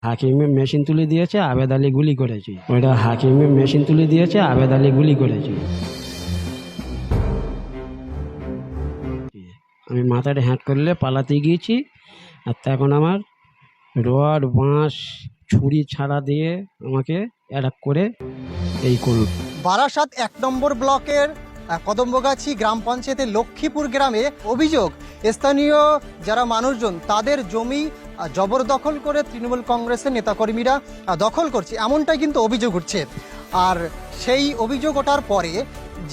হাকিমে machine তুলে দিয়েছে, আবেদ আলী গুলি করেছে। ওইটা হাকিমে মেশিন তুলে দিয়েছে, আবেদ আলী গুলি করেছে। আমি মাথাটা হ্যাঁট করলে পালাতে গিয়েছি, আর তখন আমার রড বাঁশ ছুরি ছাড়া দিয়ে আমাকে অ্যাটাক করে এই করল। বারাসাত ১ নম্বর ব্লকের কদম্বগাছি গ্রাম পঞ্চায়েতের লক্ষ্মীপুর গ্রামে অভিযোগ, স্থানীয় যারা মানুষজন তাদের জমি জবরদখল করে তৃণমূল কংগ্রেসের নেতাকর্মীরা দখল করছে, এমনটাই কিন্তু অভিযোগ উঠছে। আর সেই অভিযোগ ওঠার পরে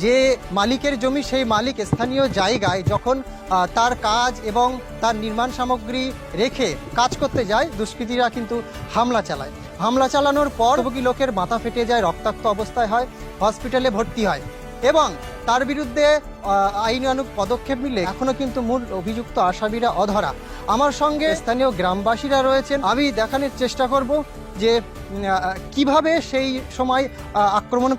যে মালিকের জমি, সেই মালিক স্থানীয় জায়গায় যখন তার কাজ এবং তার নির্মাণ সামগ্রী রেখে কাজ করতে যায়, দুষ্কৃতীরা কিন্তু হামলা চালায়। হামলা চালানোর পর ভোগী লোকের মাথা ফেটে যায়, রক্তাক্ত অবস্থায় হয়, হসপিটালে ভর্তি হয় এবং তার বিরুদ্ধে আইনানুগ পদক্ষেপ নিলে এখনো কিন্তু মূল অভিযুক্ত আসামিরা অধরা। আমার সঙ্গে স্থানীয় গ্রামবাসীরা রয়েছেন, আমি দেখানোর চেষ্টা করব যে কিভাবে সেই সময় আক্রমণ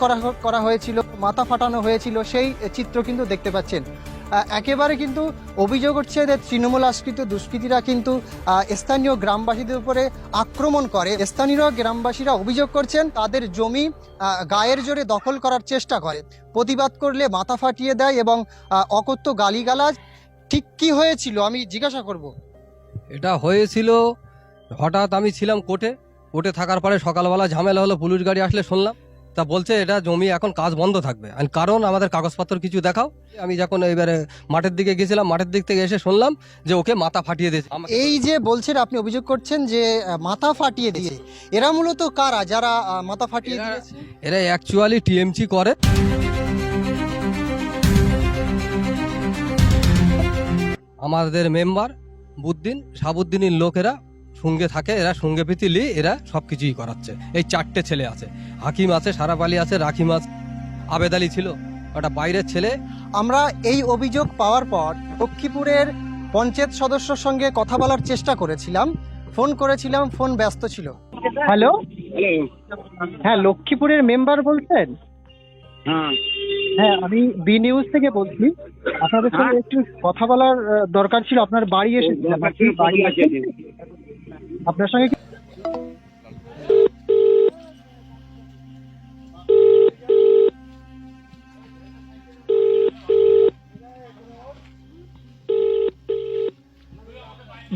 করা হয়েছিল, মাথা ফাটানো হয়েছিল, সেই চিত্র কিন্তু দেখতে পাচ্ছেন। একেবারে কিন্তু অভিযোগ হচ্ছে যে তৃণমূল আশ্রিত দুষ্কৃতীরা কিন্তু স্থানীয় গ্রামবাসীদের উপরে আক্রমণ করে। স্থানীয় গ্রামবাসীরা অভিযোগ করছেন তাদের জমি গায়ের জোরে দখল করার চেষ্টা করে, প্রতিবাদ করলে মাথা ফাটিয়ে দেয় এবং অকথ্য গালিগালাজ। ঠিক কি হয়েছিল আমি জিজ্ঞাসা করব। এটা হয়েছিল হঠাৎ, আমি ছিলাম কোর্টে থাকার পরে সকালবেলা ঝামেলা হলো, পুলিশ গাড়ি আসলে শুনলাম, তা বলছে এটা জমি এখন কাজ বন্ধ থাকবে, কারণ আমাদের কাগজপত্র কিছু দেখাও। আমি যখন এবারে মাঠের দিকে গেছিলাম, মাঠের দিক থেকে এসে শুনলাম যে ওকে মাথা ফাটিয়ে দিয়েছে। এই যে বলছেন, আপনি অভিযোগ করছেন যে মাথা ফাটিয়ে দিয়েছে, এরা মূলত কারা যারা মাথা ফাটিয়ে দিয়েছে? এরা অ্যাকচুয়ালি টিএমসি করে। আমাদের মেম্বার বুদ্দিন সাবুদ্দিনের লোকেরা সঙ্গে থাকে, এরা সঙ্গে পিতিলি এরা সবকিছুই করাচ্ছে। এই 4টে ছেলে আছে, হাকিম আছে, সারাপ আলী আছে, রাকিম আছে, আবেদ আলী ছিল, ওটা বাইরের ছেলে। আমরা এই অভিযোগ পাওয়ার পর লক্ষ্মীপুরের পঞ্চায়েত সদস্যর সঙ্গে কথা বলার চেষ্টা করেছিলাম, ফোন করেছিলাম, ফোন ব্যস্ত ছিল। হ্যালো, হ্যাঁ, লক্ষ্মীপুরের মেম্বার বলছেন? হ্যাঁ, আমি বি নিউজ থেকে বলছি। আপনাদের সঙ্গে একটু কথা বলার দরকার ছিল। আপনার বাড়ি এসেছিলাম, আপনি বাড়ি আছেন? আপনার সঙ্গে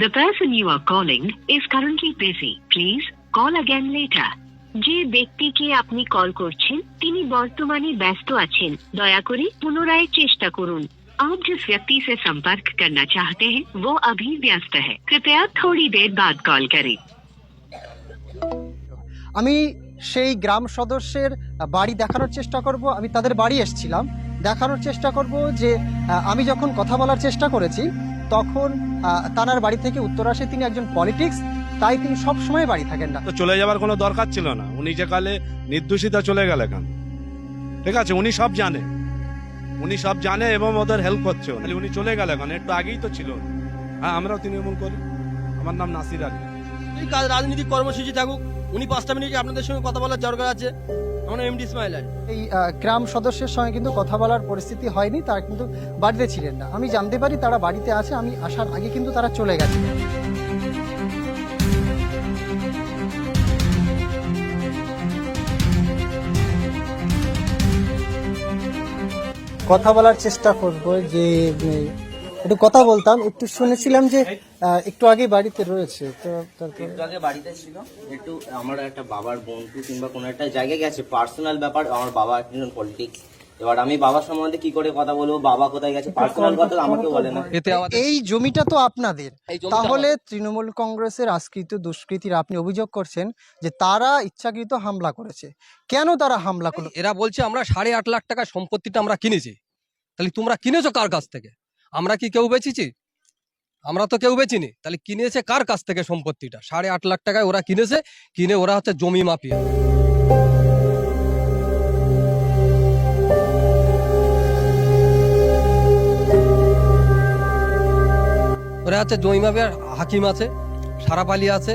The person you are calling is currently busy. Please call again later. যে ব্যক্তিকে আপনি কল করছেন তিনি বর্তমানে ব্যস্ত আছেন, দয়া করে পুনরায় চেষ্টা করুন। आप जिस व्यक्ति से संपर्क करना चाहते हैं वो अभी व्यस्त है, कृपया थोड़ी देर बाद कॉल करें। আমি সেই গ্রাম সদস্যের বাড়ি দেখানোর চেষ্টা করব। আমি তাদের বাড়ি এসেছিলাম, দেখানোর চেষ্টা করব যে আমি যখন কথা বলার চেষ্টা করেছি তখন তানার বাড়ি থেকে উত্তর আসে তিনি একজন পলিটিক্স, তাই তিনি সব সময় বাড়ি থাকেন না। তো চলে যাবার কোনো দরকার ছিল না, উনি যে কালে নির্দোষিতা চলে গেলে কেন? ঠিক আছে, উনি সব জানে এবং ওদের হেল্প করছে। উনি চলে গেলে কেন? একটু আগেই তো ছিল। হ্যাঁ, আমরাও তৃণমূল করি, আমার নাম নাসির আলী। রাজনৈতিক কর্মসূচি থাকুক, উনি 5টা মিনিট আপনাদের সঙ্গে কথা বলার দরকার আছে। আমার এমডি ইসমাইল আলী। এই গ্রাম সদস্যের সঙ্গে কিন্তু কথা বলার পরিস্থিতি হয়নি, তারা কিন্তু বাড়িতে ছিলেন না। আমি জানতে পারি তারা বাড়িতে আছে, আমি আসার আগে কিন্তু তারা চলে গেছে। কথা বলার চেষ্টা করব, যে একটু কথা বলতাম। একটু শুনেছিলাম যে একটু আগে বাড়িতে রয়েছে, তো তারপর একটু আগে বাড়িতে ছিল, একটু আমার একটা বাবার বন্ধু কিংবা কোনো একটা জায়গায় গেছে, পার্সোনাল ব্যাপার। আমার বাবা একজন পলিটিক্স, এবার আমি বাবার সম্বন্ধে কি করে কথা বলবো, বাবা কোথায় গেছে, পার্সোনাল কথা আমাকে বলে না। এই জমিটা তো আপনাদের, তাহলে তৃণমূল কংগ্রেসের আশ্রিত দুষ্কৃতীরা, আপনি অভিযোগ করছেন যে তারা ইচ্ছাকৃত হামলা করেছে। কেন তারা হামলা করলো? এরা বলছে আমরা 8.5 লাখ টাকা সম্পত্তিটা আমরা কিনেছি। তাহলে তোমরা কিনেছো কার কাছ থেকে? আমরা কি কেউ বেচেছি? আমরা তো কেউ বেচিনি। তাহলে কিনেছে কার কাছ থেকে সম্পত্তিটা? 8.5 লাখ টাকায় ওরা কিনেছে, কিনে ওরা হচ্ছে জমি মাফিয়া। ওরা হচ্ছে জমি মাফিয়ার। হাকিম আছে, সারাপ আলী আছে,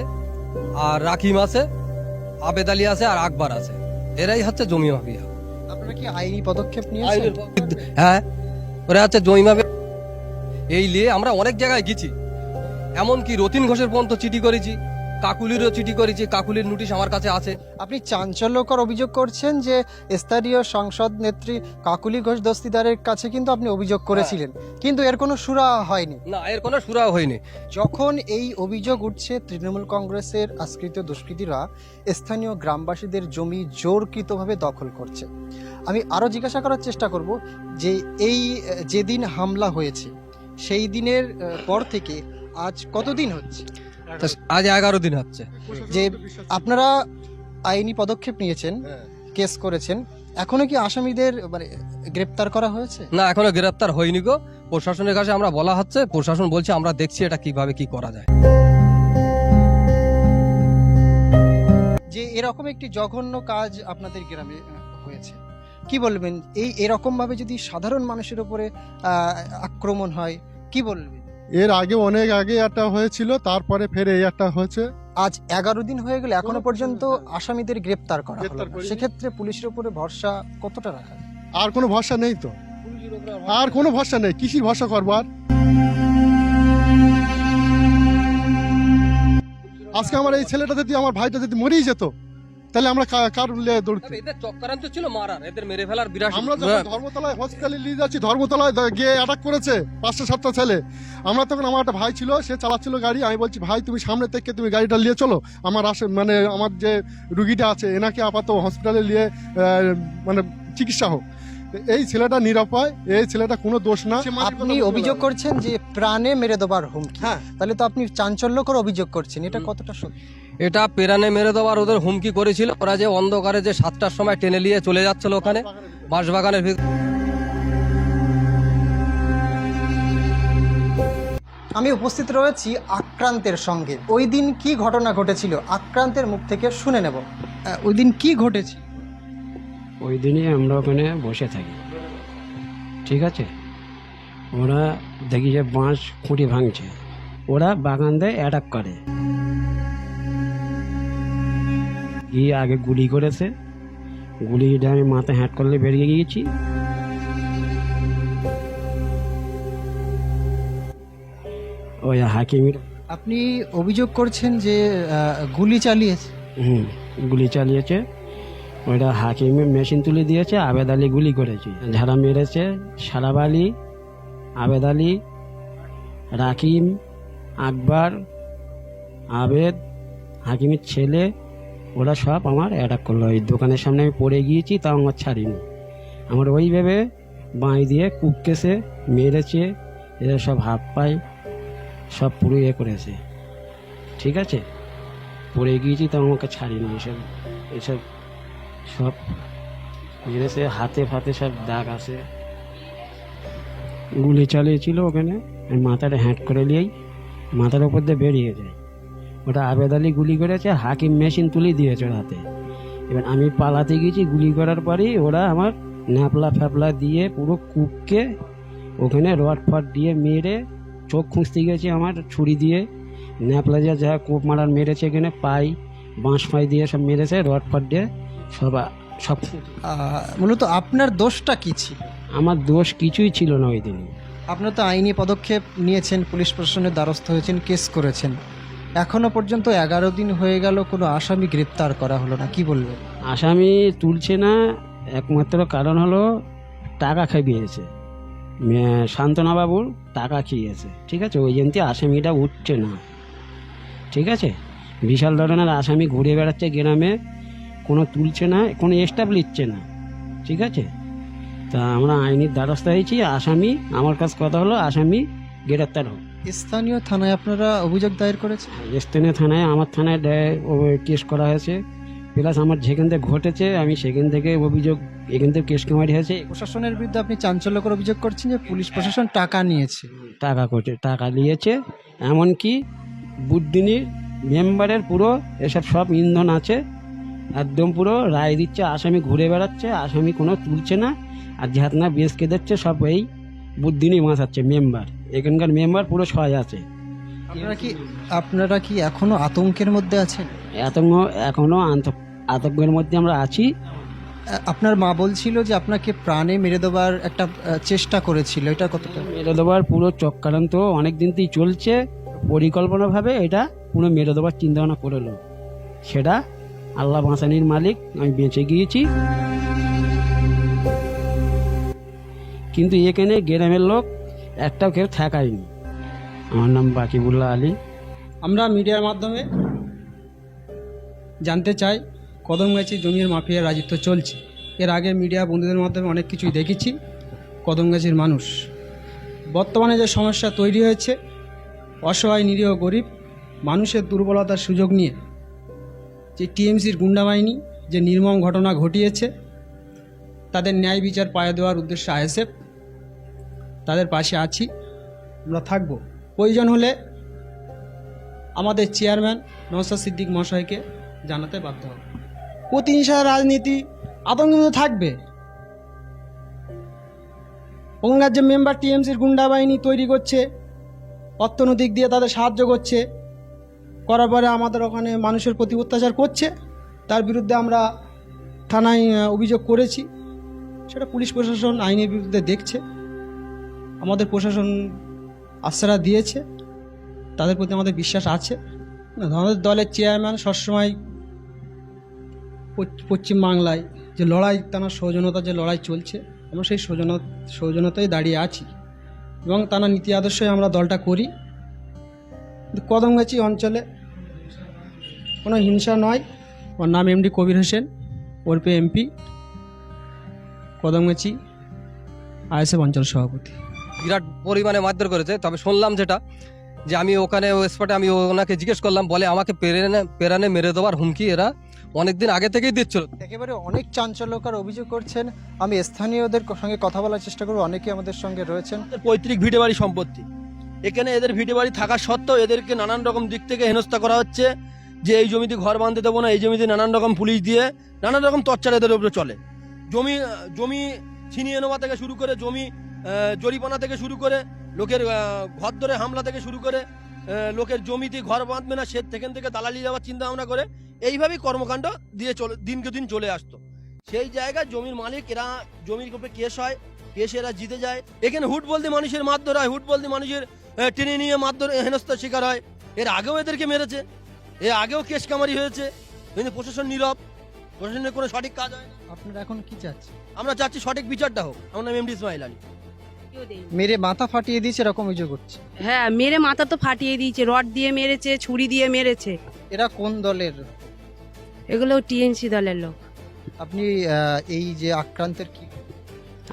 আর রাকিম আছে, আবেদ আলী আছে, আর আকবর আছে। এরাই হচ্ছে জমি মাফিয়া। আপনারা কি আইনি পদক্ষেপ নিয়েছেন? হ্যাঁ, ওরা হচ্ছে জমি মাফিয়া। এই নিয়ে আমরা অনেক জায়গায় গেছি, এমনকি রতিন ঘোষের পর্যন্ত চিঠি করেছি, কাকুলিরও চিঠি করেছি, কাকুলির নোটিশ আমার কাছে আছে। আপনি চাঞ্চল্যকর অভিযোগ করছেন যে স্থানীয় সংসদ নেত্রী কাকুলি ঘোষ দস্তিদারের কাছে কিন্তু আপনি অভিযোগ করেছিলেন, কিন্তু এর কোনো সুরা হয়নি। না, এর কোনো সুরাও হয়নি। যখন এই অভিযোগ উঠছে তৃণমূল কংগ্রেসের আশ্রিত দুষ্কৃতীরা স্থানীয় গ্রামবাসীদের জমি জোরকৃতভাবে দখল করছে, আমি আরও জিজ্ঞাসা করার চেষ্টা করব যে এই যেদিন হামলা হয়েছে সেই দিনের পর থেকে আজ কতদিন হচ্ছে তা আজ 11 দিন হচ্ছে। যে আপনারা আইনি পদক্ষেপ নিয়েছেন, কেস করেছেন, এখনো কি আসামিদের মানে গ্রেপ্তার করা হয়েছে? না, এখনো গ্রেপ্তার হয়নি গো। প্রশাসনের কাছে আমরা বলা হচ্ছে, প্রশাসন বলছে আমরা দেখছি এটা কিভাবে কি করা যায়। যে এরকম একটি জঘন্য কাজ আপনাদের গ্রামে হয়েছে, কি বলবেন? এরকম ভাবে যদি সাধারণ মানুষের উপরে আক্রমণ হয়, কি বলবেন? এর আগে অনেক আগে একটা হয়েছিল, তারপরে ফের এই একটা হয়েছে। আজ 11 দিন হয়ে গেলে এখনো পর্যন্ত আসামিদের গ্রেপ্তার করা হলো গ্রেপ্তার না। করিনি। সেক্ষেত্রে পুলিশের উপরে ভরসা কতটা রাখা যায়? আর কোনো ভরসা নেই তো, আর কোনো ভরসা নেই। কিসির ভরসা করবো আর? আজকে আমার এই ছেলেটা যদি, আমার ভাইটা যদি মরেই যেত, তাহলে আমরা কার দৌড়তে? এদের চক্রান্ত ছিল মারার, এদের মেরে ফেলার বিরাট। আমরা যখন ধর্মতলায় হসপিটালে নিয়ে যাচ্ছি, ধর্মতলায় গিয়ে অ্যাটাক করেছে 5-7টা ছেলে। আমরা তখন, আমার একটা ভাই ছিল, সে চালাচ্ছিল গাড়ি। আমি বলছি, ভাই তুমি সামনে থেকে তুমি গাড়িটা নিয়ে চলো, আমার মানে আমার যে রুগীটা আছে এনাকে আপাতত হসপিটালে নিয়ে মানে চিকিৎসা হোক। এই ছেলেটা নিরাপয়, এই ছেলেটা কোনো দোষ না। আপনি অভিযোগ করছেন যে প্রাণে মেরে দেবার হুমকি, হ্যাঁ। তাহলে তো আপনি চাঞ্চল্যকর অভিযোগ করছেন, এটা কতটা সত্যি? এটা পেরানে মেরে দেওয়ার ওদের হুমকি করেছিল। ওরা যে অন্ধকারে যে 7টার সময় টেনে নিয়ে চলে যাচ্ছিল ওখানে বাঁশবাগানের ভিতরে। আমি উপস্থিত রয়েছি আক্রান্তের সঙ্গে। ওই দিন কি ঘটনা ঘটেছিল আক্রান্তের মুখ থেকে শুনে নেব। ওই দিন কি ঘটেছে? ওই দিনই আমরা ওখানে বসে থাকি, ঠিক আছে। ওরা দেখি যে বাঁশ খুঁটি ভাঙছে, ওরা বাগান দিয়ে অ্যাটাক করে। গিয়ে আগে গুলি করেছে, গুলিটা আমি মাথায় হ্যাট করলে বেরিয়ে গিয়েছি। ওই হাকিমের আপনি অভিযোগ করছেন যে গুলি চালিয়েছে। গুলি চালিয়েছে, ওইটা হাকিমের মেশিন তুলে দিয়েছে, আবেদ আলী গুলি করেছে। যারা মেরেছে সারাব আলী, আবেদ আলী, রাকিম, আকবর, আবেদ, হাকিমের ছেলে, ওরা সব আমার অ্যাটাক করলো। ওই দোকানের সামনে আমি পড়ে গিয়েছি, তাও আমার ছাড়িনি। আমার ওইভাবে বাঁই দিয়ে কুপকেছে, মেরেছে, এরা সব হাত পায় সব পুরো করেছে, ঠিক আছে। পড়ে গিয়েছি, তাও আমাকে ছাড়িনি। এসব সব মেরেছে, হাতে ফাতে সব দাগ আছে। গুলি চালিয়েছিল ওখানে, আমি মাথাটা হ্যাট করে নিয়েই মাথার ওপর দিয়ে বেরিয়ে যায়। ওটা আবেদ আলী গুলি করেছে, হাকিম মেশিন তুলে দিয়েছে ওর হাতে। এবার আমি পালাতে গেছি, গুলি করার পরই ওরা আমার ন্যাপলা ফ্যাপলা দিয়ে পুরো কুপকে ওখানে রড ফট দিয়ে মেরে, চোখ খুঁজতে গেছি আমার ছুরি দিয়ে, ন্যাপলা যা যা কোপ মারার মেরেছে, এখানে পাই বাঁশ ফাই দিয়ে সব মেরেছে, রড ফট দিয়ে সব। মূলত আপনার দোষটা কি ছিল? আমার দোষ কিছুই ছিল না ওই দিন। আপনারা তো আইনি পদক্ষেপ নিয়েছেন, পুলিশ প্রশাসনের দ্বারস্থ হয়েছেন, কেস করেছেন, এখনো পর্যন্ত 11 দিন হয়ে গেল, কোনো আসামি গ্রেপ্তার করা হলো না, কি বলবেন? আসামি তুলছে না, একমাত্র কারণ হলো টাকা খাইয়েছে, শান্তনাবাবুর টাকা খেয়েছে, ঠিক আছে। ওই জন্য আসামিটা উঠছে না, ঠিক আছে। বিশাল ধরনের আসামি ঘুরে বেড়াচ্ছে গ্রামে, কোনো তুলছে না, কোনো স্টাফ নিচ্ছে না, ঠিক আছে। তা আমরা আইনের দ্বারস্থ হয়েছি, আসামি, আমার কাছে কথা হলো আসামি গ্রেপ্তার হোক। স্থানীয় থানায় আপনারা অভিযোগ দায়ের করেছেন? স্থানীয় থানায়, আমার থানায় কেস করা হয়েছে, প্লাস আমার যেখান থেকে ঘটেছে আমি সেখান থেকে অভিযোগ, এখান থেকে কেস কামারি হয়েছে। প্রশাসনের বিরুদ্ধে আপনি চাঞ্চল্যকর অভিযোগ করছেন যে পুলিশ প্রশাসন টাকা নিয়েছে। টাকা নিয়েছে, এমনকি বুদ্ধিনীর মেম্বারের পুরো এসব সব ইন্ধন আছে, একদম পুরো রায় দিচ্ছে, আসামি ঘুরে বেড়াচ্ছে, আসামি কোনো তুলছে না, আর ঝাতনা বেসকে দিচ্ছে সব এই বুদ্ধিনী মাসাচ্ছে মেম্বার, এখানকার মেম্বার পুরো সহায় আছে। আপনারা কি এখনো আতঙ্কের মধ্যে আছেন? এখনো আতঙ্কের মধ্যে আমরা আছি। আপনার মা বলছিল যে আপনাকে প্রাণে মেরে দেওয়ার একটা চেষ্টা করেছিল, এটা কতটা? মেরে দেওয়ার পুরো চক্রান্ত অনেক দিন থেকেই চলছে, পরিকল্পনাভাবে এটা পুরো মেরে দেওয়ার চিন্তা ভাবনা করলো। সেটা আল্লাহ বাঁচানির মালিক, আমি বেঁচে গিয়েছি। কিন্তু এখানে গ্রামের লোক একটাও কেউ ঠেকায়নি। আমার নাম বাকিবুল্লাহ আলী। আমরা মিডিয়ার মাধ্যমে জানতে চাই কদমগাছি জমির মাফিয়ার রাজত্ব চলছে। এর আগে মিডিয়া বন্ধুদের মাধ্যমে অনেক কিছুই দেখেছি। কদমগাছির মানুষ বর্তমানে যে সমস্যা তৈরি হয়েছে, অসহায় নিরীহ গরিব মানুষের দুর্বলতার সুযোগ নিয়ে যে টিএমসির গুন্ডা বাহিনী যে নির্মম ঘটনা ঘটিয়েছে, তাদের ন্যায় বিচার পাইয়ে দেওয়ার উদ্দেশ্যে আইএসএফ তাদের পাশে আছি, আমরা থাকব। প্রয়োজন হলে আমাদের চেয়ারম্যান নওশাদ সিদ্দিক মহাশয়কে জানাতে বাধ্য হবে। প্রতিহিংসা রাজনীতি আতঙ্কের মধ্যে থাকবে। ওখানকার যে মেম্বার টিএমসির গুন্ডা বাহিনী তৈরি করছে, অর্থনৈতিক দিয়ে তাদের সাহায্য করছে, করার পরে আমাদের ওখানে মানুষের প্রতি অত্যাচার করছে, তার বিরুদ্ধে আমরা থানায় অভিযোগ করেছি। সেটা পুলিশ প্রশাসন আইনের বিরুদ্ধে দেখছে। আমাদের প্রশাসন আশ্বাস দিয়েছে, তাদের প্রতি আমাদের বিশ্বাস আছে। আমাদের দলের চেয়ারম্যান সবসময় পশ্চিমবাংলায় যে লড়াই, তার সৌজন্যতা যে লড়াই চলছে, আমরা সেই সৌজন্যতায় দাঁড়িয়ে আছি এবং তার নীতি আদর্শে আমরা দলটা করি। কদমগাছি অঞ্চলে কোনো হিংসা নয়। ওর নাম MD Kabir Hossain, ওরপে MP, Kadamgachhi ISF অঞ্চল সভাপতি। বিরাট পরিমাণে মারধর করেছে। তবে শুনলাম যেটা, যে আমি ওখানে ওই স্পটে আমি ওনাকে জিজ্ঞেস করলাম, বলে আমাকে পেরানে মেরে দেওয়ার হুমকি এরা অনেকদিন আগে থেকেই দিচ্ছিল। একেবারে অনেক চাঞ্চল্যকর অভিযোগ করছেন। আমি স্থানীয়দের সঙ্গে কথা বলার চেষ্টা করব, অনেকে আমাদের সঙ্গে রয়েছেন। পৈতৃক ভিটে বাড়ি সম্পত্তি, এখানে এদের ভিটে বাড়ি থাকা সত্ত্বেও এদেরকে নানান রকম দিক থেকে হেনস্থা করা হচ্ছে, যে এই জমিতে ঘর বাঁধতে দেবো না, এই জমিতে নানান রকম পুলিশ দিয়ে নানান রকম টর্চার এদের উপরে চলে। জমি ছিনিয়ে নেওয়া থেকে শুরু করে, জমি জরিমানা থেকে শুরু করে, লোকের ঘর ধরে হামলা থেকে শুরু করে, লোকের জমিতে ঘর বাঁধবে না সেখান থেকে দালালি যাওয়ার চিন্তা ভাবনা করে এইভাবেই কর্মকাণ্ড দিয়ে দিনকে দিন চলে আসতো। সেই জায়গায় জমির মালিক এরা, জমির উপরে কেস হয়, কেসে এরা জিতে যায়। এখানে হুট বলতে মানুষের মারধর হয়, হুট বলতে মানুষের টেনে নিয়ে মারধর হেনস্থার শিকার হয়। এর আগেও এদেরকে মেরেছে, এর আগেও কেস কামারি হয়েছে, কিন্তু প্রশাসন নীরব, প্রশাসনের কোনো সঠিক কাজ হয় না। আপনারা এখন কি চাচ্ছেন? আমরা চাচ্ছি সঠিক বিচারটা হোক। আমার নাম এমডি ইসমাইল আলী। মেরে মাথা ফাটিয়ে দিয়েছে এরকম অভিযোগ হচ্ছে। হ্যাঁ, মেরে মাথা তো ফাটিয়ে দিয়েছে, রড দিয়ে মেরেছে, ছুরি দিয়ে মেরেছে। এরা কোন দলের? এগুলো টিএনসি দলের লোক। আপনি এই যে আক্রান্তের কি?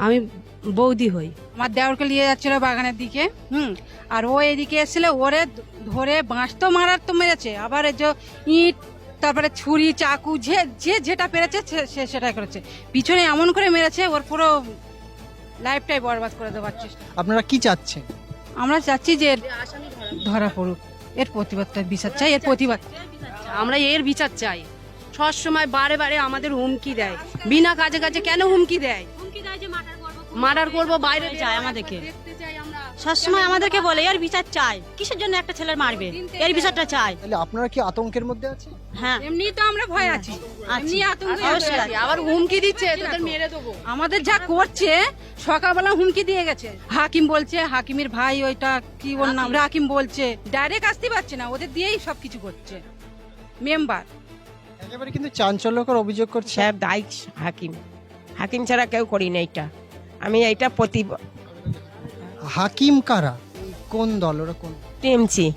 আমি বৌদি হই। আমার দেওরকে নিয়ে যাচ্ছিল বাগানের দিকে, আর ও এদিকে এসেছিল, ওরে ধরে বাঁশ তো মারার তো মেরেছে, আবার এই যে ইট, তারপরে ছুরি, চাকু, যে যেটা পেরেছে সে সেটাই করেছে। পিছনে এমন করে মেরেছে, ওর পুরো লাইফটাই বরবাদ করে দেওয়ার চেষ্টা। আপনারা কি চাচ্ছেন? আমরা চাচ্ছি যে ধরা পড়ুক, এর প্রতিবাদটা বিচার চাই, এর প্রতিবাদ। আমরা এর বিচার চাই। সব সময় বারে বারে আমাদের হুমকি দেয়, বিনা কাজে কাজে কেন হুমকি দেয়? মার্ডার করবো, বাইরে যায় আমাদেরকে, সবসময় আমাদেরকে বলে এর বিচার চাই। কিসের জন্য একটা ছেলের মারবে? এর বিচারটা চাই। তাহলে আপনারা কি আতঙ্কের মধ্যে আছেন? হ্যাঁ, এমনি তো আমরা ভয় আছি, এমনি আতঙ্কে অবশ্যই আছি। আবার হুমকি দিচ্ছে, তোদের মেরে দেবো। আমাদের যা করছে, সকালবেলা হুমকি দিয়ে গেছে। হাকিম বলছে, হাকিমের ভাই ওইটা কি ওর নাম, রাকিম বলছে, ডাইরেক্ট আসতে পারছে না, ওদের দিয়েই সবকিছু করছে মেম্বার। একেবারে কিন্তু চাঞ্চল্যকর অভিযোগ করছে। সাহেব দায়ী হাকিম, হাকিম ছাড়া কেউ করি না এটা। আমি এইটা হাকিম কারা? কোন দল? ওরা কোন? টিএমসি।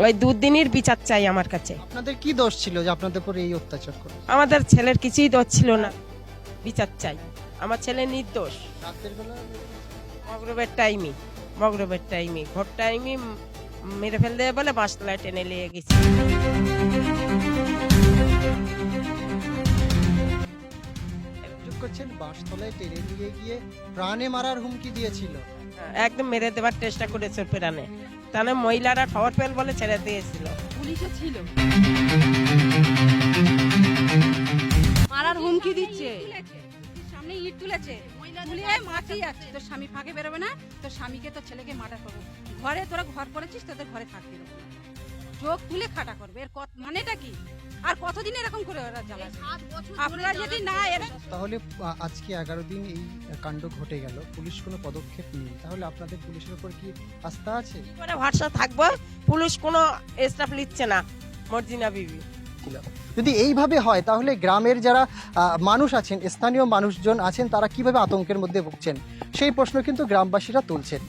ওই দুদিনের বিচার চাই আমার কাছে। আপনাদের কি দোষ ছিল যে আপনাদের উপর এই অত্যাচার করে? আমাদের ছেলের কিছুই দোষ ছিল না, বিচার চাই। আমার ছেলে নির্দোষ। রাতের বেলা মগরবের টাইমে ভোট টাইমে মেরে ফেল দেবে বলে বাসতলায় টেনে নিয়ে গেছি। করছেন বাসতলায় টেনে নিয়ে গিয়ে প্রাণে মারার হুমকি দিয়েছিল। একদম মেরে দেওয়ার চেষ্টা করেছে প্রাণে। তাহলে মহিলারা খবর পেল বলে ছেড়ে দিয়েছিল। পুলিশও ছিল, মারার হুমকি দিচ্ছে। সামনে ইট তুলেছে, মাটি আছে, তোর স্বামী ফাঁকে বেরোবে না, তোর স্বামীকে তোর ছেলেকে মার্ডার করবো। ঘরে তোরা ঘর করেছিস, তোদের ঘরে থাকতে দেবো না। চোখ তুলে খাটা করবে, এর মানেটা কি? আর কতদিন এরকম করে ওরা জ্বালাবে? আপনারা যদি না তাহলে আজকে 11 দিন এই কাণ্ড ঘটে গেল, পুলিশ কোনো পদক্ষেপ নেই, তাহলে আপনাদের পুলিশের উপর কি আস্থা আছে? কি করে ভরসা থাকবো? পুলিশ কোনো স্টাফ নিচ্ছে না। মর্জিনা বিবি যদি এইভাবে হয় তাহলে গ্রামের যারা মানুষ আছেন, স্থানীয় মানুষজন আছেন, তারা কিভাবে আতঙ্কের মধ্যে ভুগছেন সেই প্রশ্ন কিন্তু গ্রামবাসীরা তুলছেন।